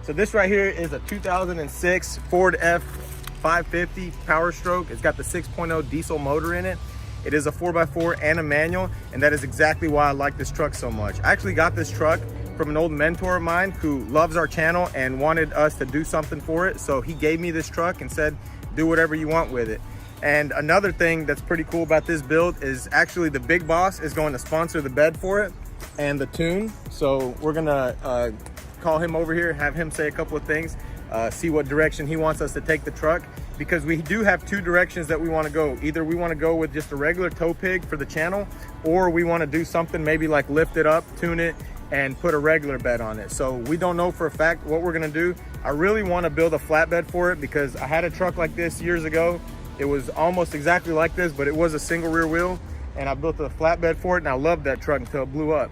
So this right here is a 2006 Ford F550 Power Stroke. It's got the 6.0 diesel motor in it. It is a 4x4 and a manual, and that is exactly why I like this truck so much. I actually got this truck from an old mentor of mine who loves our channel and wanted us to do something for it. So he gave me this truck and said, do whatever you want with it. And another thing that's pretty cool about this build is actually the big boss is going to sponsor the bed for it and the tune. So we're gonna call him over here, have him say a couple of things, see what direction he wants us to take the truck, because we do have two directions that we want to go. Either we want to go with just a regular tow pig for the channel, or we want to do something maybe like lift it up, tune it, and put a regular bed on it. So we don't know for a fact what we're gonna do. I really want to build a flatbed for it because I had a truck like this years ago. It was almost exactly like this, but it was a single rear wheel, and I built a flatbed for it, and I loved that truck until it blew up.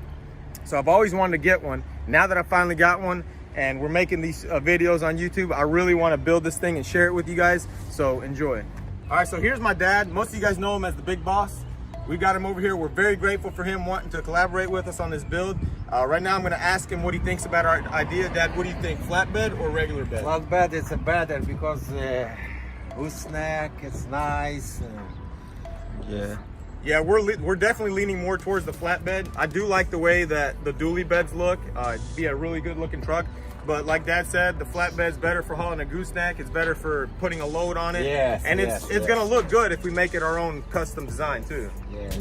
So I've always wanted to get one. Now that I finally got one and we're making these videos on YouTube, I really want to build this thing and share it with you guys, so enjoy. All right, so here's my dad. Most of you guys know him as the big boss. We got him over here. We're very grateful for him wanting to collaborate with us on this build. Right now I'm going to ask him what he thinks about our idea. Dad, what do you think, flatbed or regular bed? Flatbed is better because gooseneck, it's nice. Yeah, we're definitely leaning more towards the flatbed. I do like the way that the dually beds look. It'd be a really good looking truck. But like Dad said, the flatbed's better for hauling a gooseneck. It's better for putting a load on it. Yes, and it's gonna look good if we make it our own custom design too. Yes.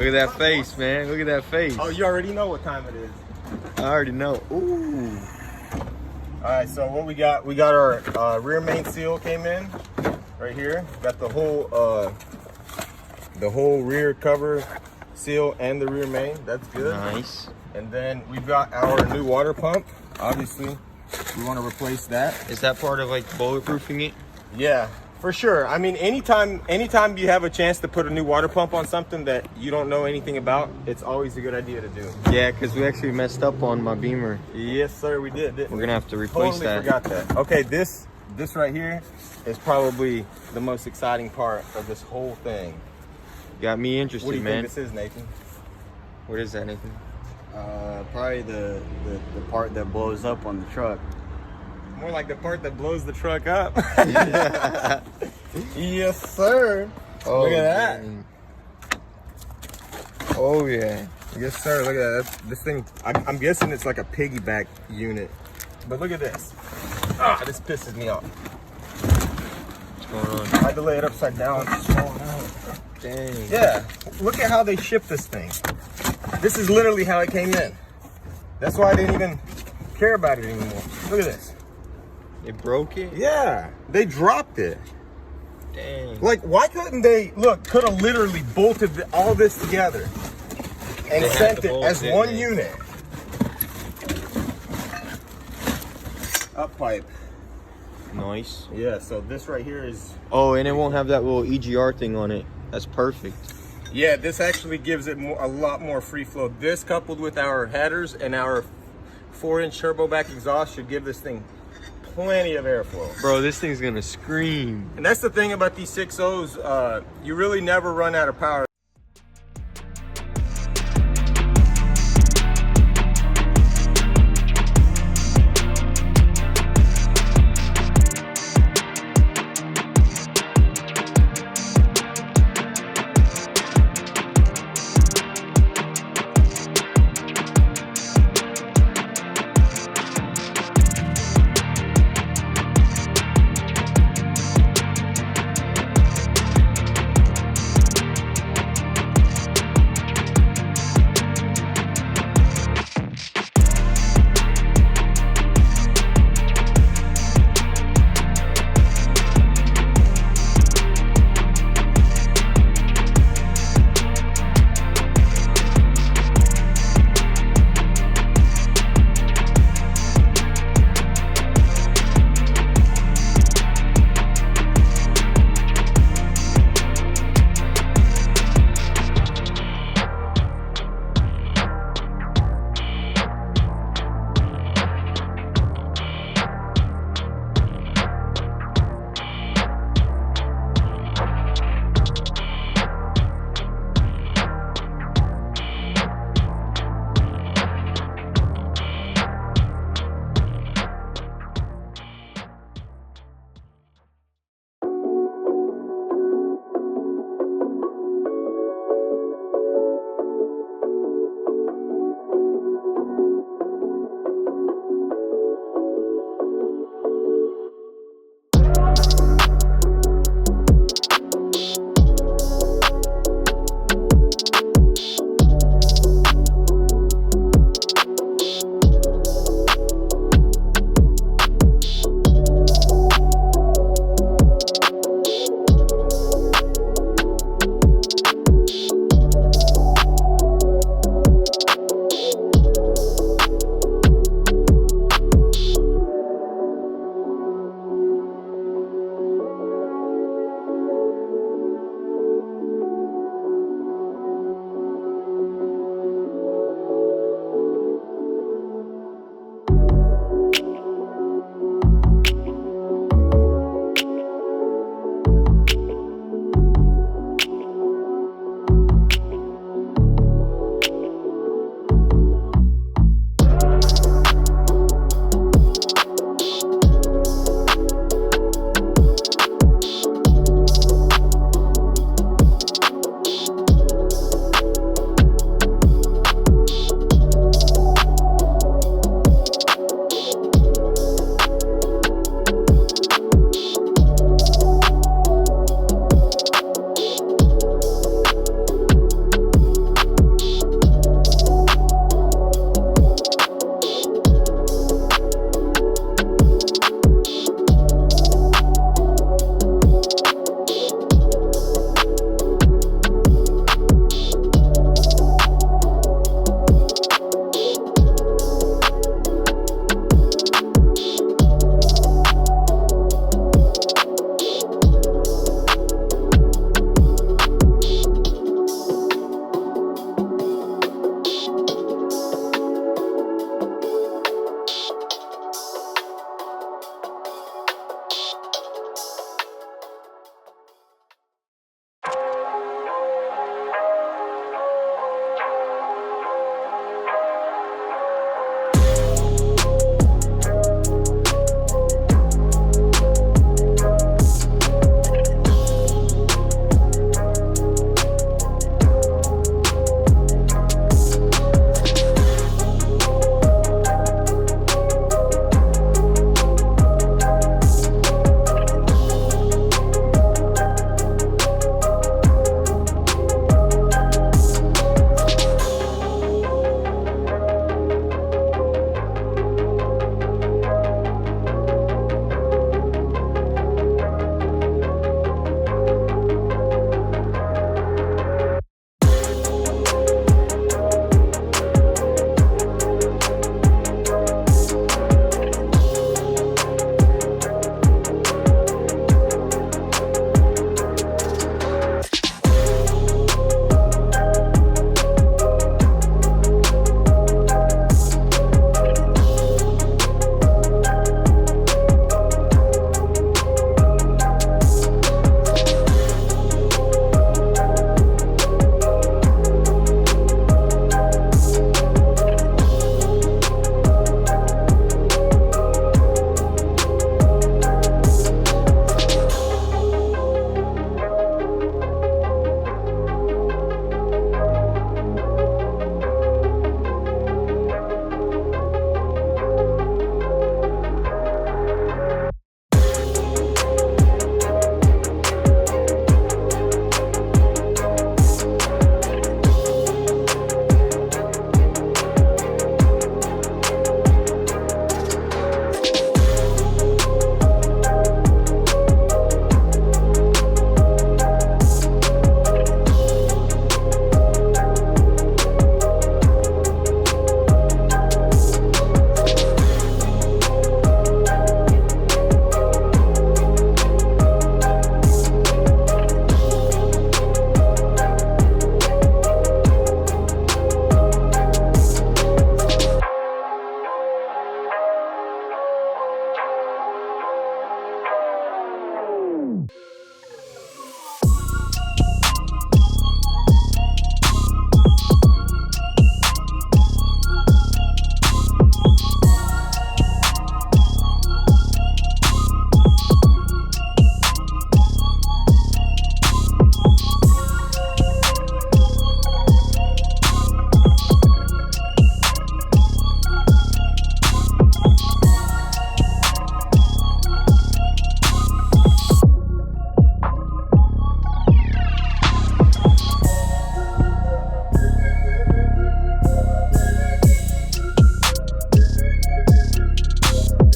at that face, man. Look at that face. Oh, you already know what time it is. I already know. Ooh. All right, so what we got our rear main seal came in right here. Got the whole rear cover seal and the rear main. That's good. Nice. And then we've got our new water pump. Obviously, we want to replace that. Is that part of like bulletproofing it? Yeah, for sure. I mean, anytime you have a chance to put a new water pump on something that you don't know anything about, it's always a good idea to do. Yeah, because we actually messed up on my Beamer. Yes, sir, we did. We're gonna have to replace that. Forgot that. Okay, this right here is probably the most exciting part of this whole thing. Got me interested, What do you man. think this is, Nathan? What is that, Nathan? Probably the part that blows up on the truck. More like the part that blows the truck up. Yes, sir. Oh, Look at that. dang. Oh yeah. Yes, sir. Look at that. This thing, I'm guessing it's like a piggyback unit. But look at this. Ah, this pisses me off. What's going on? I had to lay it upside down. It's falling out. Dang. Yeah, look at how they shipped this thing. This is literally how it came in. That's why I didn't even care about it anymore. Look at this. It broke it? Yeah, they dropped it. Dang. Like, why couldn't they, could have literally bolted all this together and They had sent the it bolts, as didn't one they? unit. Up pipe. Nice. Yeah, so this right here is, Oh, and it won't have that little EGR thing on it. That's perfect. yeah, this actually gives it a lot more free flow. This coupled with our headers and our 4-inch turbo back exhaust should give this thing plenty of airflow. Bro, this thing's gonna scream. And that's the thing about these 6.0s, you really never run out of power.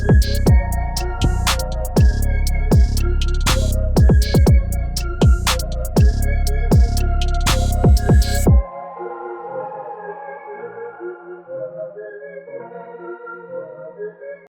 it.